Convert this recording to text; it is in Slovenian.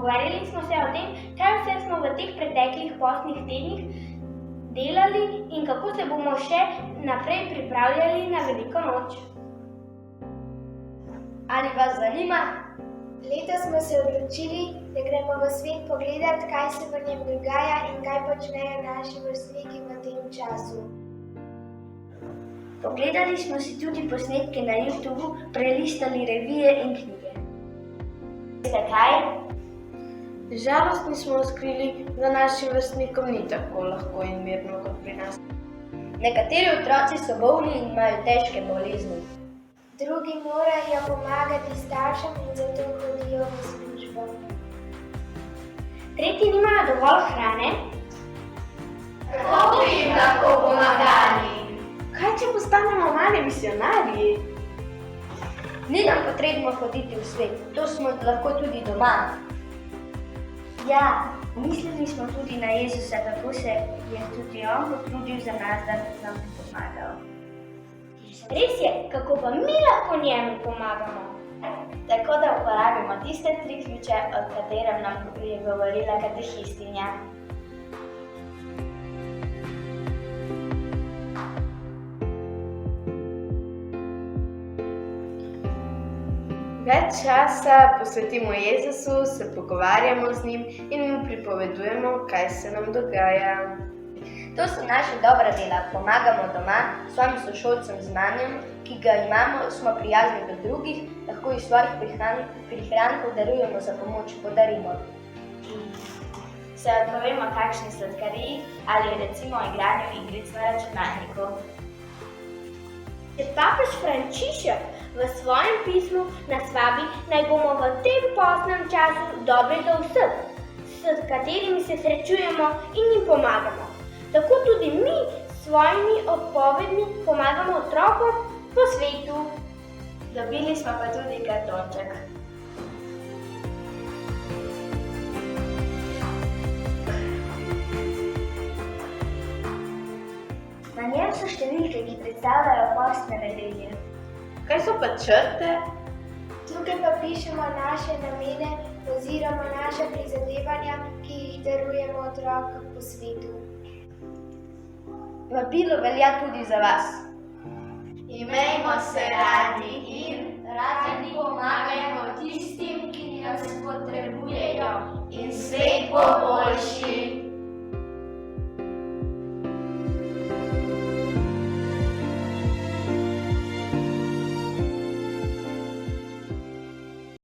Pogovarjali smo se o tem, kaj vse smo v teh preteklih postnih tednih delali in kako se bomo še naprej pripravljali na veliko noč. Ali vas zanima? Letos smo se odločili, da gremo v svet pogledat, kaj se v njem dogaja in kaj počnejo naši vrstniki v tem času. Pogledali smo si tudi posnetke na YouTubu, prelistali revije in knjige. Zakaj? Žalostni smo odkrili, da našim vrstnikom ni tako lahko in mirno kot pri nas. Nekateri otroci so bolni in imajo težke bolezni. Drugi morajo pomagati staršem in zato hodijo v službo. Tretji nimajo dovolj hrane. Kako bi jim lahko pomagali? Kaj, če postanemo mali misijonarji? Ni nam potrebno hoditi v svet, to smo lahko tudi doma. Ja, mislili smo tudi na Jezusa, kako se je tudi on potrudil za nas, da nam bi pomagal. Res je, kako pa mi lahko njemu pomagamo? Tako da uporabimo tiste 3 ključe, o katerem nam je govorila katehistinja. Več časa posvetimo Jezusu, se pogovarjamo z njim in mu pripovedujemo, kaj se nam dogaja. To so naša dobra dela, pomagamo doma, svojim sošolcem z znanjem, ki ga imamo, smo prijazni do drugih, lahko iz svojih prihrankov darujemo za pomoč, podarimo. Se odpovemo kakšni sladkariji ali recimo igranju igric na računalniku. Papež Frančišek v svojem pismu nas vabi, naj bomo v tem postnem času dobri do vseh, s katerimi se srečujemo in jim pomagamo. Tako tudi mi s svojimi odpovedmi pomagamo otrokom po svetu. Dobili smo pa tudi kartonček. Na njem so številke, ki predstavljajo postne nedelje. Kaj so pa črte? Tukaj pa pišemo naše namene oziroma naše prizadevanja, ki jih darujemo otrokom po svetu. Vabilo velja tudi za vas. Imejmo se radi in radi pomagajmo tistim, ki nas potrebujejo in svet bo